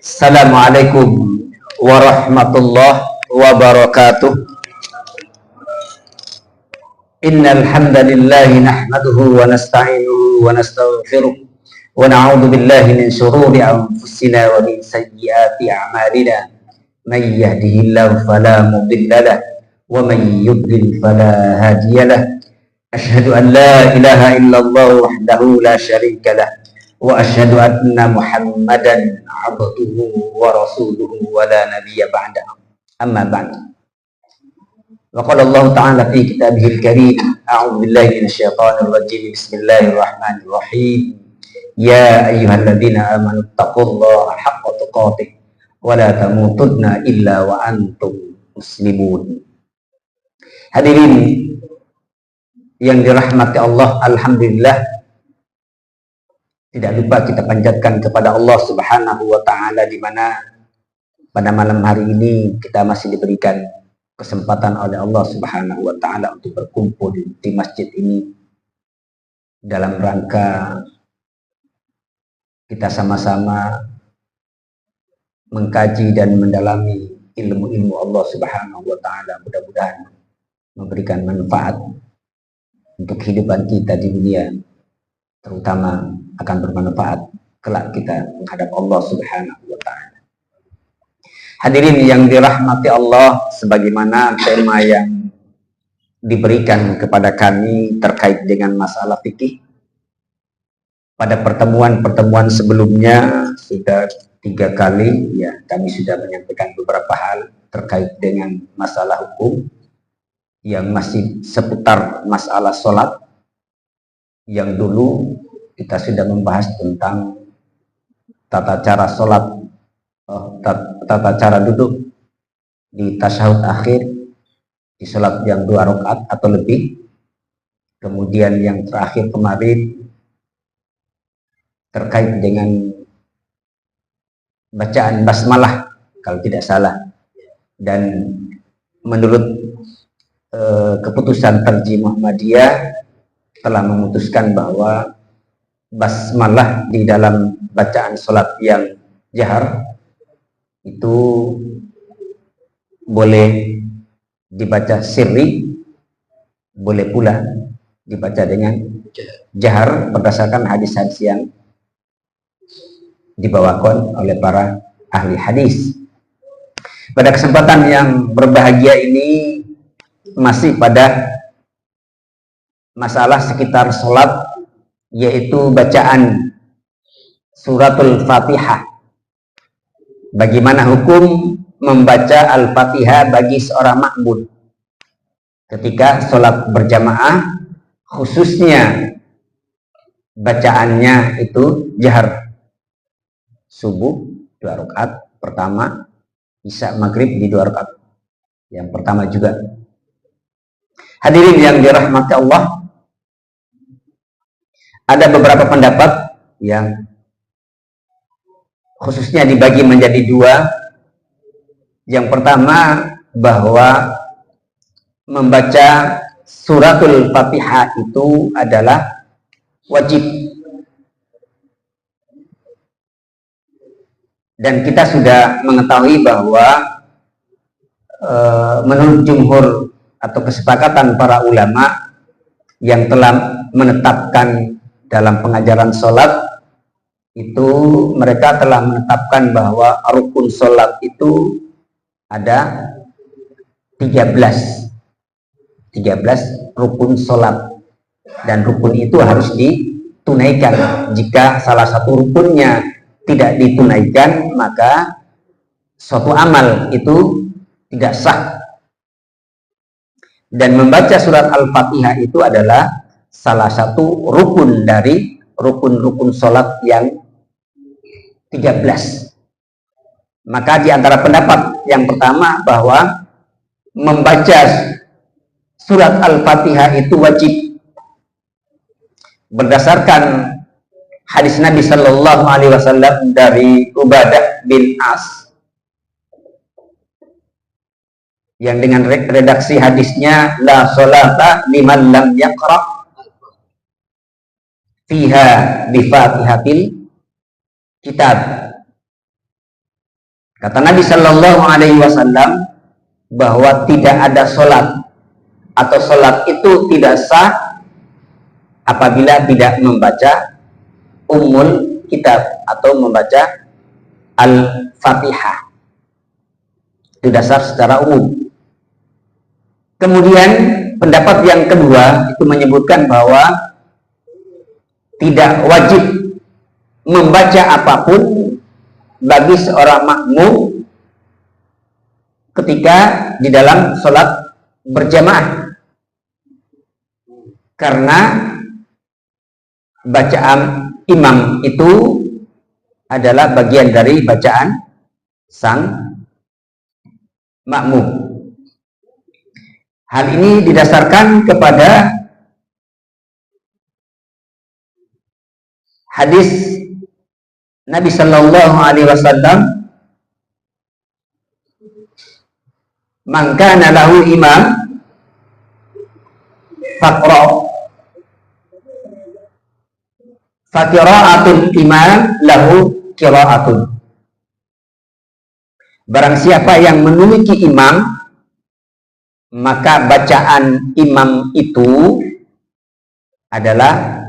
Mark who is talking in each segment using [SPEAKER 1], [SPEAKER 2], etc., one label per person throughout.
[SPEAKER 1] Assalamualaikum warahmatullahi wabarakatuh. Innal hamdalillahi nahmaduhu wa nasta'inuhu wa nastaghfiruh wa na'udzu billahi min shururi anfusina wa min sayyiati a'malina. May yahdihillahu fala mudilla lahu wa may yudlil fala hadiya lahu. Asyhadu an la ilaha illallah wahdahu la syarika lahu wa asyhadu anna Muhammadan abduhu wa rasuluhu wa la nabiyya ba'da. Amma ba'd. Wa qala Allah ta'ala fi kitabihil karim, a'udzu billahi minasyaitonir rajim. Bismillahirrahmanirrahim. Ya ayyuhalladzina amanu taqullaha haqqa tuqatih wa la tamutunna illa wa antum muslimun. Hadirin yang dirahmati Allah, alhamdulillah, tidak lupa kita panjatkan kepada Allah Subhanahu wa taala, di mana pada malam hari ini kita masih diberikan kesempatan oleh Allah Subhanahu wa taala untuk berkumpul di masjid ini dalam rangka kita sama-sama mengkaji dan mendalami ilmu-ilmu Allah Subhanahu wa taala. Mudah-mudahan memberikan manfaat untuk kehidupan kita di dunia, terutama akan bermanfaat kelak kita menghadap Allah Subhanahu wa taala. Hadirin yang dirahmati Allah, sebagaimana tema yang diberikan kepada kami terkait dengan masalah fikih, pada pertemuan-pertemuan sebelumnya sudah 3 kali ya kami sudah menyampaikan beberapa hal terkait dengan masalah hukum yang masih seputar masalah sholat. Yang dulu kita sudah membahas tentang tata cara sholat, tata cara duduk di tasyahud akhir di sholat yang 2 rakaat atau lebih. Kemudian yang terakhir kemarin terkait dengan bacaan basmalah kalau tidak salah, dan menurut keputusan Tarjih Muhammadiyah telah memutuskan bahwa basmalah di dalam bacaan sholat yang jahar itu boleh dibaca sirri, boleh pula dibaca dengan jahar berdasarkan hadis-hadis yang dibawakan oleh para ahli hadis. Pada kesempatan yang berbahagia ini masih pada masalah sekitar sholat, yaitu bacaan suratul Fatihah. Bagaimana hukum membaca Al-Fatihah bagi seorang makmum ketika sholat berjamaah, khususnya bacaannya itu jahar. Subuh 2 rakaat pertama, isya maghrib di 2 rakaat yang pertama juga. Hadirin yang dirahmati Allah, ada beberapa pendapat yang khususnya dibagi menjadi 2. Yang pertama, bahwa membaca suratul Fatihah itu adalah wajib. Dan kita sudah mengetahui bahwa menurut jumhur atau kesepakatan para ulama yang telah menetapkan dalam pengajaran sholat itu, mereka telah menetapkan bahwa rukun sholat itu ada 13 rukun sholat, dan rukun itu harus ditunaikan. Jika salah satu rukunnya tidak ditunaikan, maka suatu amal itu tidak sah. Dan membaca surat Al-Fatihah itu adalah salah satu rukun dari rukun-rukun sholat yang 13. Maka di antara pendapat yang pertama bahwa membaca surat Al-Fatihah itu wajib berdasarkan hadis Nabi Shallallahu Alaihi Wasallam dari Ubadah bin As, yang dengan redaksi hadisnya, la sholata liman lam yaqra fiha bi fatihatil kitab. Kata Nabi Shallallahu Alaihi Wasallam bahwa tidak ada sholat atau sholat itu tidak sah apabila tidak membaca Ummul Kitab atau membaca Al-Fatihah. Itu dasar secara umum. Kemudian pendapat yang kedua itu menyebutkan bahwa tidak wajib membaca apapun bagi seorang makmum ketika di dalam sholat berjamaah, karena bacaan imam itu adalah bagian dari bacaan sang makmum. Hal ini didasarkan kepada hadis Nabi Shallallahu Alaihi Wasallam, "Man kana lahu imam faqira'atul imam lahu qira'atun." Barang siapa yang memiliki imam, maka bacaan imam itu adalah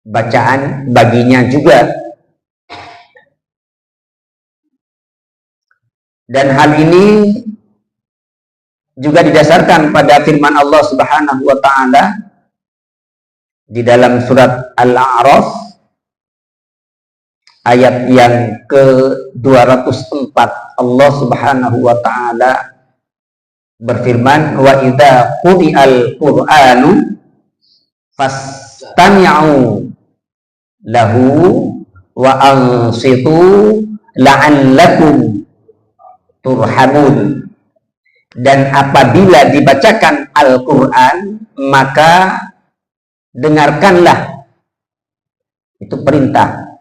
[SPEAKER 1] bacaan baginya juga. Dan hal ini juga didasarkan pada firman Allah Subhanahu wa taala di dalam surat Al-A'raf ayat yang ke-204. Allah Subhanahu wa taala berfirman, "Wa idza quri'al Qur'anu fastami'u lahu wa ansitu la'allakum turhamun." Dan apabila dibacakan Al-Quran, maka dengarkanlah. Itu perintah.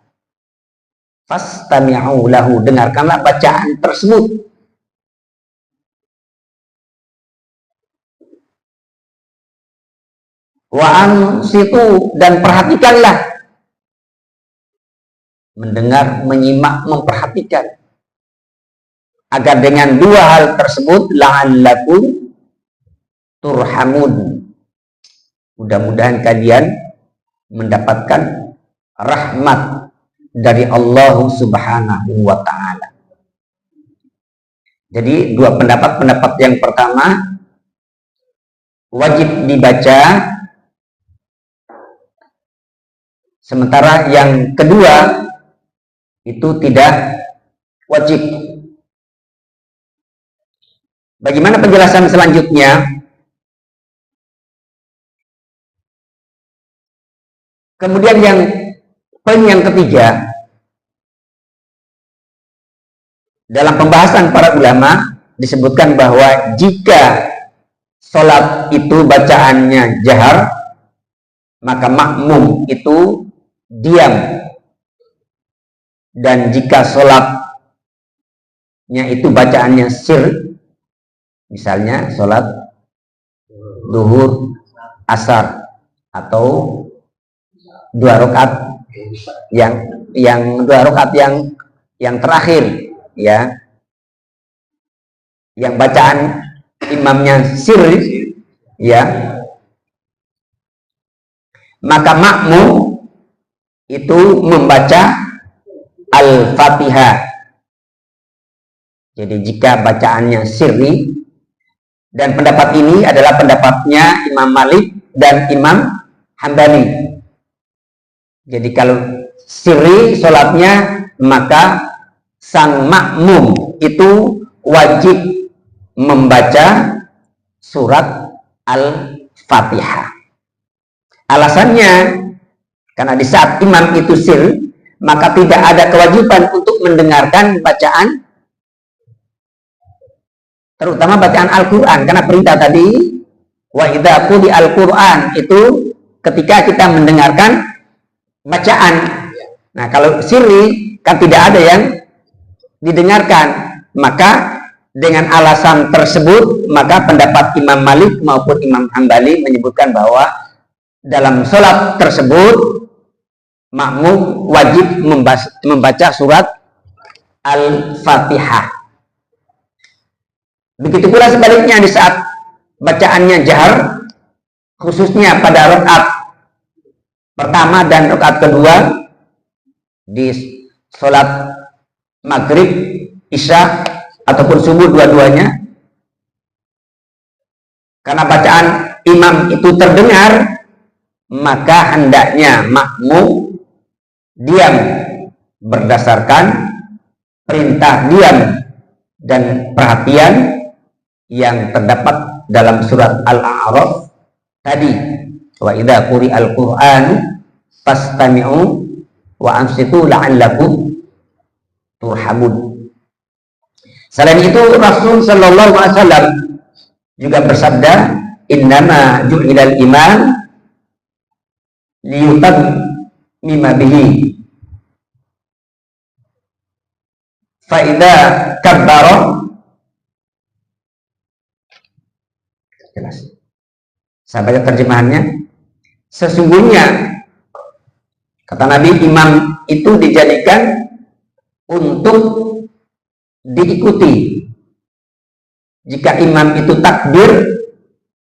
[SPEAKER 1] Fastami'u lahu, dengarkanlah bacaan tersebut. Wa ansitu, dan perhatikanlah. Mendengar, menyimak, memperhatikan. Agar dengan dua hal tersebut la'allakum turhamun, mudah-mudahan kalian mendapatkan rahmat dari Allah Subhanahu wa ta'ala. Jadi dua pendapat yang pertama wajib dibaca, sementara yang kedua itu tidak wajib. Bagaimana penjelasan selanjutnya? Kemudian poin yang ketiga, dalam pembahasan para ulama disebutkan bahwa jika sholat itu bacaannya jahar, maka makmum itu diam. Dan jika sholatnya itu bacaannya sir, misalnya sholat duhur, asar, atau dua rakaat yang terakhir, ya, yang bacaan imamnya sir, ya, maka makmum itu membaca Al-Fatihah. Jadi jika bacaannya sirri, dan pendapat ini adalah pendapatnya Imam Malik dan Imam Hambali. Jadi kalau sirri sholatnya, maka sang makmum itu wajib membaca surat Al-Fatihah. Alasannya, karena di saat imam itu sir, maka tidak ada kewajiban untuk mendengarkan bacaan, terutama bacaan Al-Quran, karena perintah tadi wa idza quri'al Qur'an itu ketika kita mendengarkan bacaan. Nah, kalau sirri kan tidak ada yang didengarkan, maka dengan alasan tersebut maka pendapat Imam Malik maupun Imam Hambali menyebutkan bahwa dalam sholat tersebut makmum wajib membaca surat Al-Fatihah. Begitu pula sebaliknya di saat bacaannya jahar, khususnya pada rakaat pertama dan rakaat kedua di sholat maghrib, isya ataupun subuh dua-duanya, karena bacaan imam itu terdengar, maka hendaknya makmum diam berdasarkan perintah diam dan perhatian yang terdapat dalam surat Al-A'raf tadi, wa idza quri'al Qur'anu fastami'u wa ansitu la'allakum turhamun. Selain itu Rasul sallallahu alaihi wasallam juga bersabda, innama ju'ilal iman liyutammima bihi fa idza kabbara. Jelas. Saya baca terjemahannya. Sesungguhnya kata Nabi, imam itu dijadikan untuk diikuti. Jika imam itu takbir,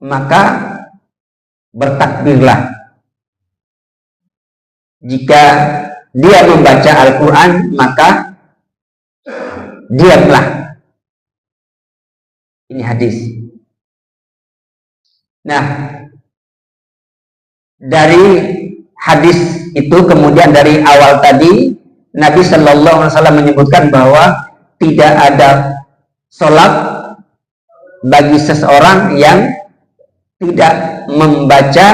[SPEAKER 1] maka bertakbirlah. Jika dia membaca Al-Quran, maka diamlah. Ini hadis. Nah, dari hadis itu kemudian dari awal tadi Nabi Shallallahu Alaihi Wasallam menyebutkan bahwa tidak ada sholat bagi seseorang yang tidak membaca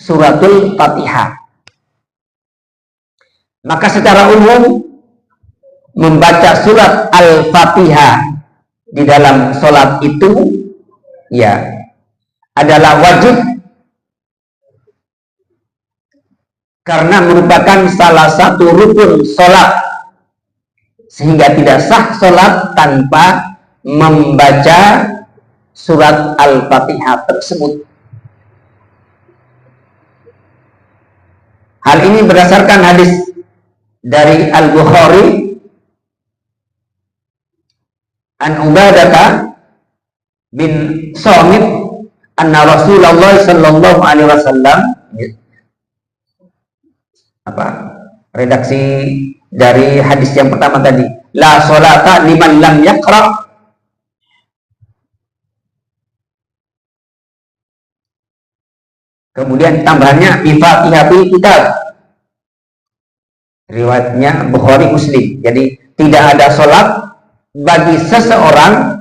[SPEAKER 1] suratul Fatihah. Maka secara umum membaca surat Al-Fatihah di dalam sholat itu ya adalah wajib, karena merupakan salah satu rukun sholat, sehingga tidak sah sholat tanpa membaca surat Al-Fatihah tersebut. Hal ini berdasarkan hadis dari Al-Bukhari an Ubadah bin Samit anna Rasulullah sallallahu alaihi wasallam, redaksi dari hadis yang pertama tadi, la sholata liman lam yaqra kemudian tambahannya bi Fatihatil Kitab, riwayatnya Bukhari Muslim. Jadi tidak ada sholat bagi seseorang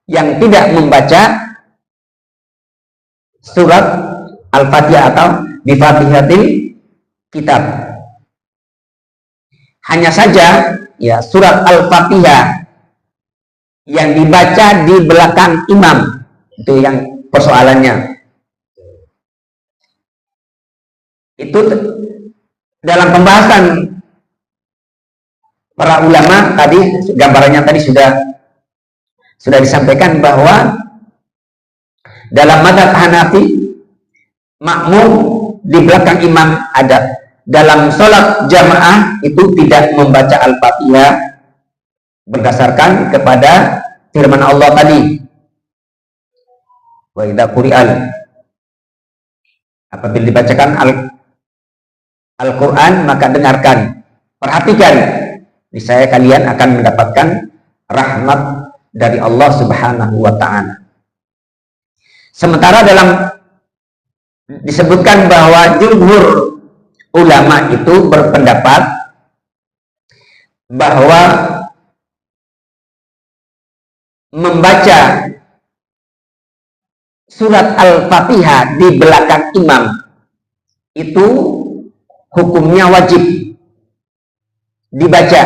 [SPEAKER 1] yang tidak membaca surat Al-Fatihah atau bi Fatihatil Kitab. Hanya saja ya surat Al-Fatihah yang dibaca di belakang imam, itu yang persoalannya. Itu dalam pembahasan para ulama tadi, gambarannya tadi sudah disampaikan bahwa dalam mazhab Hanafi makmum di belakang imam ada. Dalam sholat jamaah itu tidak membaca Al-Fatihah berdasarkan kepada firman Allah tadi, wa idza quri'al, apabila dibacakan Al-Quran maka dengarkan, perhatikan, niscaya kalian akan mendapatkan rahmat dari Allah Subhanahu wa ta'ala. Sementara disebutkan bahwa jumhur ulama itu berpendapat bahwa membaca surat Al-Fatihah di belakang imam itu hukumnya wajib dibaca,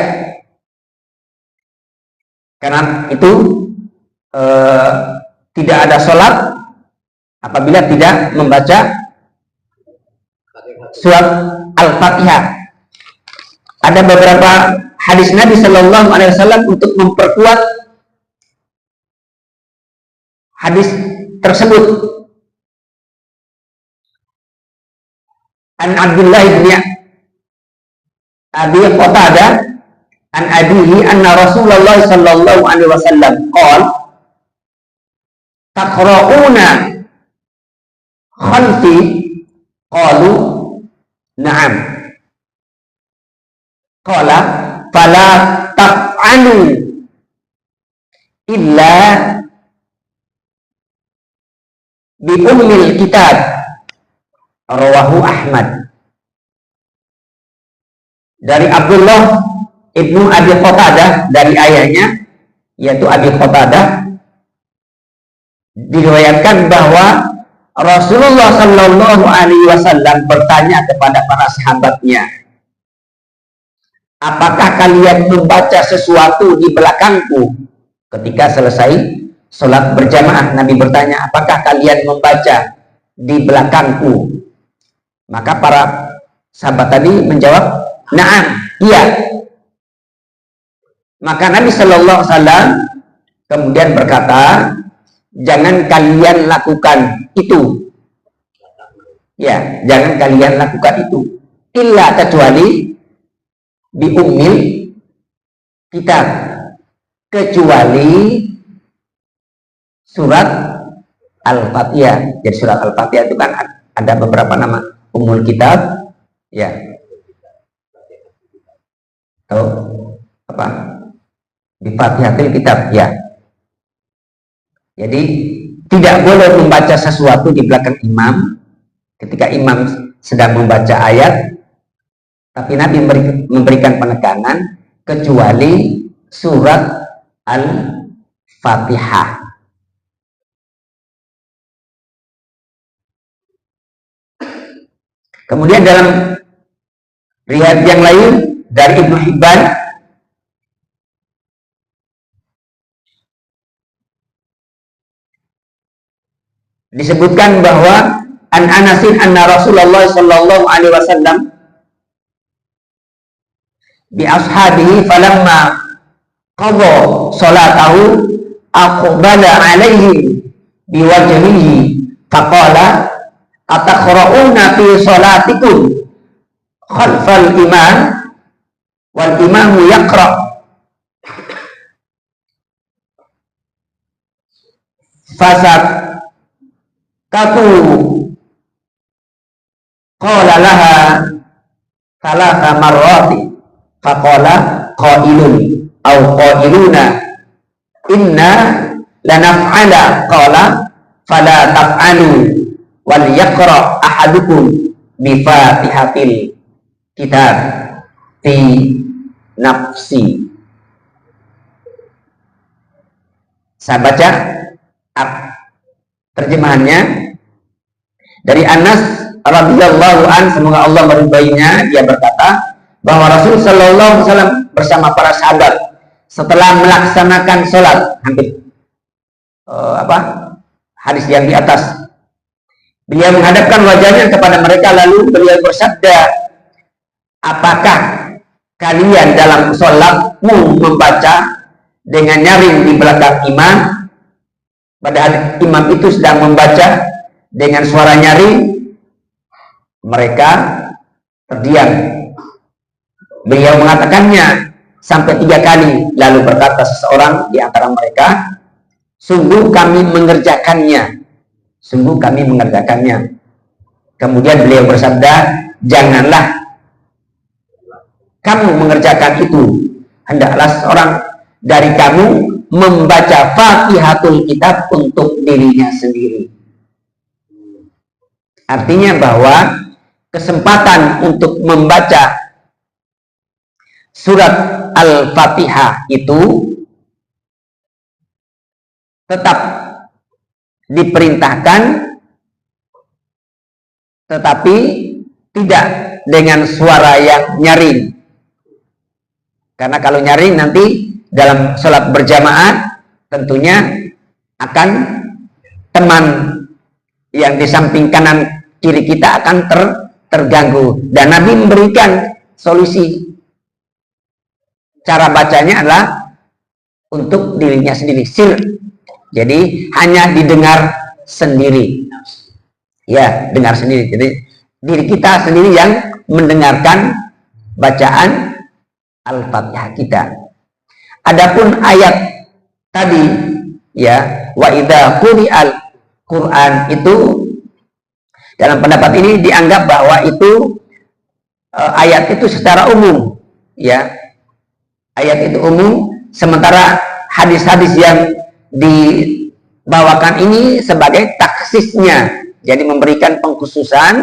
[SPEAKER 1] karena itu tidak ada sholat apabila tidak membaca surat Al-Fatihah. Ada beberapa hadis Nabi Shallallahu Alaihi Wasallam untuk memperkuat hadis tersebut. An Abdullah bin Abi Qatadah an abihi anna Rasulullah sallallahu alaihi wasallam qala taqra'una khalfi qalu na'am qala fala taf'alu illa bi ummil kitab rawahu Ahmad. Dari Abdullah ibnu Abi Qatadah, dari ayahnya yaitu Abi Qatadah, diriwayatkan bahwa Rasulullah Shallallahu Alaihi Wasallam bertanya kepada para sahabatnya, apakah kalian membaca sesuatu di belakangku? Ketika selesai sholat berjamaah, Nabi bertanya, apakah kalian membaca di belakangku? Maka para sahabat tadi menjawab, na'am, iya. Maka Nabi Shallallahu Alaihi Wasallam kemudian berkata, jangan kalian lakukan itu. Ya, jangan kalian lakukan itu. Illa kecuali bi ummil kitab, kecuali surat Al-Fatihah. Jadi surat Al-Fatihah itu kan ada beberapa nama, Ummul Kitab, ya. Tahu apa? Di Fatihatul Kitab, ya. Jadi tidak boleh membaca sesuatu di belakang imam ketika imam sedang membaca ayat, tapi Nabi memberikan penekanan kecuali surat Al-Fatihah. Kemudian dalam riwayat yang lain dari Ibnu Hibban disebutkan bahwa an Anasin anna Rasulullah sallallahu alaihi wasallam bi ashabihi falamma qadha salatahu aqbala alaihi biwajhihi faqala ataqra'una fi salatikum khalfal imam wal imamu yaqra' fasak katu qala laha thalatha marrati faqala qailun aw qailuna inna lanaf'ala qala fala taf'alu wal yaqra ahadukum bi fatihatil kitab fi nafsi. Saya baca terjemahannya dari Anas radhiyallahu an, semoga Allah meridhoinya. Dia berkata bahwa Rasul sallallahu alaihi wasallam bersama para sahabat setelah melaksanakan sholat, hampir hadis yang di atas, beliau menghadapkan wajahnya kepada mereka lalu beliau bersabda, apakah kalian dalam sholatmu membaca dengan nyaring di belakang imam, padahal imam itu sedang membaca dengan suara nyaring? Mereka terdiam. Beliau mengatakannya sampai 3 kali, lalu berkata seseorang di antara mereka, sungguh kami mengerjakannya, sungguh kami mengerjakannya. Kemudian beliau bersabda, janganlah kamu mengerjakan itu, hendaklah seorang dari kamu membaca Fatihatul Kitab untuk dirinya sendiri. Artinya bahwa kesempatan untuk membaca surat Al-Fatihah itu tetap diperintahkan, tetapi tidak dengan suara yang nyaring. Karena kalau nyaring nanti dalam sholat berjamaah tentunya akan teman yang di samping kanan kiri kita akan terganggu. Dan Nabi memberikan solusi. Cara bacanya adalah untuk dirinya sendiri, sir. Jadi hanya didengar sendiri. Ya, dengar sendiri. Jadi diri kita sendiri yang mendengarkan bacaan Al-Fatihah kita. Adapun ayat tadi ya, wa idza quri'al Quran, itu dalam pendapat ini dianggap bahwa itu ayat itu secara umum ya. Ayat itu umum, sementara hadis-hadis yang dibawakan ini sebagai taksisnya. Jadi memberikan pengkhususan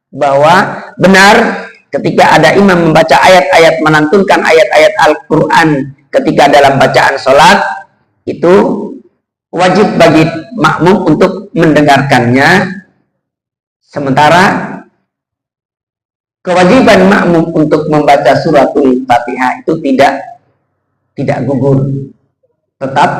[SPEAKER 1] bahwa benar ketika ada imam membaca ayat-ayat, menantunkan ayat-ayat Al-Quran ketika dalam bacaan sholat, itu wajib bagi makmum untuk mendengarkannya, sementara kewajiban makmum untuk membaca suratul Fatihah itu tidak gugur, tetap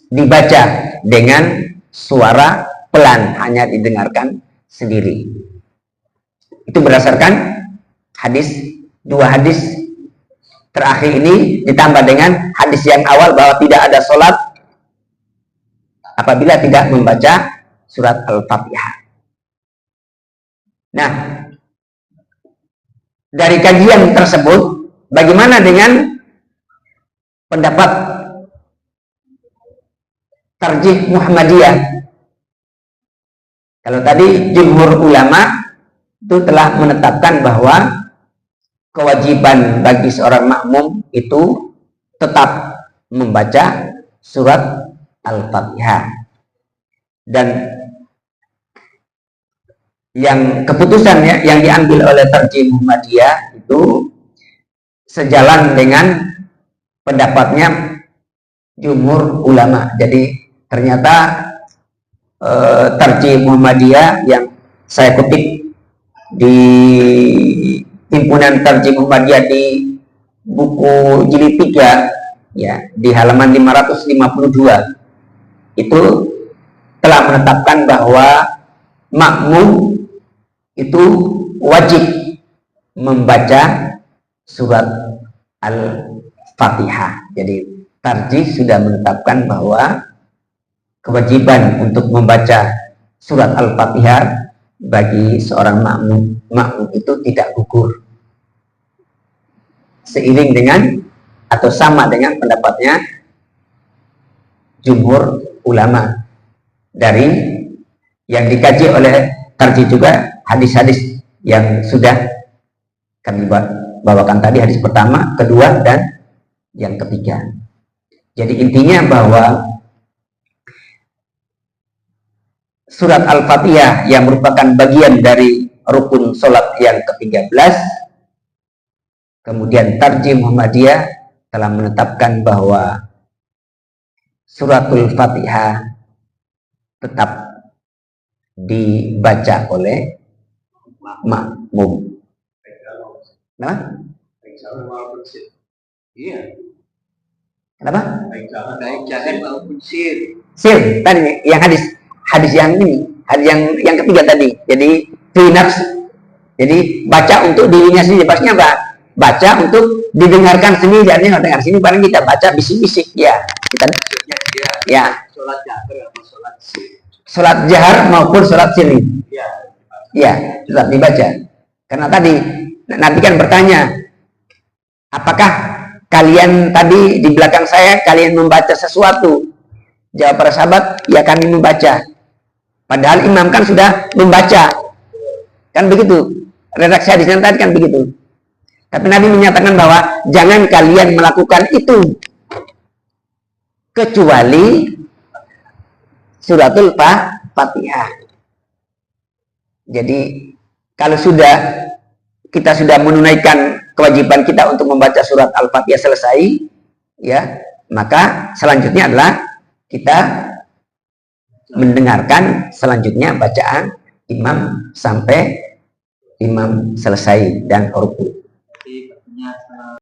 [SPEAKER 1] dibaca dengan suara pelan, hanya didengarkan sendiri. Itu berdasarkan dua hadis terakhir ini, ditambah dengan hadis yang awal bahwa tidak ada sholat apabila tidak membaca surat Al-Fatihah. Nah, dari kajian tersebut, bagaimana dengan pendapat tarjih Muhammadiyah? Kalau tadi jumhur ulama itu telah menetapkan bahwa kewajiban bagi seorang makmum itu tetap membaca surat Al-Fatihah. Dan yang keputusan yang diambil oleh tarjih Muhammadiyah itu sejalan dengan pendapatnya jumhur ulama. Jadi ternyata tarjih Muhammadiyah yang saya kutip di himpunan tarjih Muhammadiyah di buku jilid 3 ya, di halaman 552, itu telah menetapkan bahwa makmum itu wajib membaca surat Al-Fatihah. Jadi tarjih sudah menetapkan bahwa kewajiban untuk membaca surat Al-Fatihah bagi seorang makmum itu tidak gugur, seiring dengan atau sama dengan pendapatnya jumhur ulama. Dari yang dikaji oleh tarjih juga hadis-hadis yang sudah kami bawakan tadi, hadis pertama, kedua, dan yang ketiga. Jadi intinya bahwa surat Al-Fatihah yang merupakan bagian dari rukun sholat yang ke-13, kemudian tarjih Muhammadiyah telah menetapkan bahwa suratul Fatihah tetap dibaca oleh makmum. Nah? Kenapa? Sir tadi yang hadis yang ini, hadis yang ketiga tadi. Jadi finaks, jadi baca untuk dirinya sendiri. Pasnya apa? Baca untuk didengarkan sendiri. Artinya dengar sini barang kita baca bisik-bisik ya. Kita ya. Sholat jahar maupun sholat sirri. Ya, tetap dibaca. Karena tadi Nabi kan bertanya, apakah kalian tadi di belakang saya kalian membaca sesuatu? Jawab para sahabat, ya kami membaca. Padahal imam kan sudah membaca, kan begitu. Redaksi hadisnya tadi kan begitu. Tapi Nabi menyatakan bahwa jangan kalian melakukan itu kecuali suratul Fatihah. Jadi kalau kita sudah menunaikan kewajiban kita untuk membaca surat Al-Fatihah selesai, ya, maka selanjutnya adalah kita mendengarkan selanjutnya bacaan imam sampai imam selesai dan rukuk.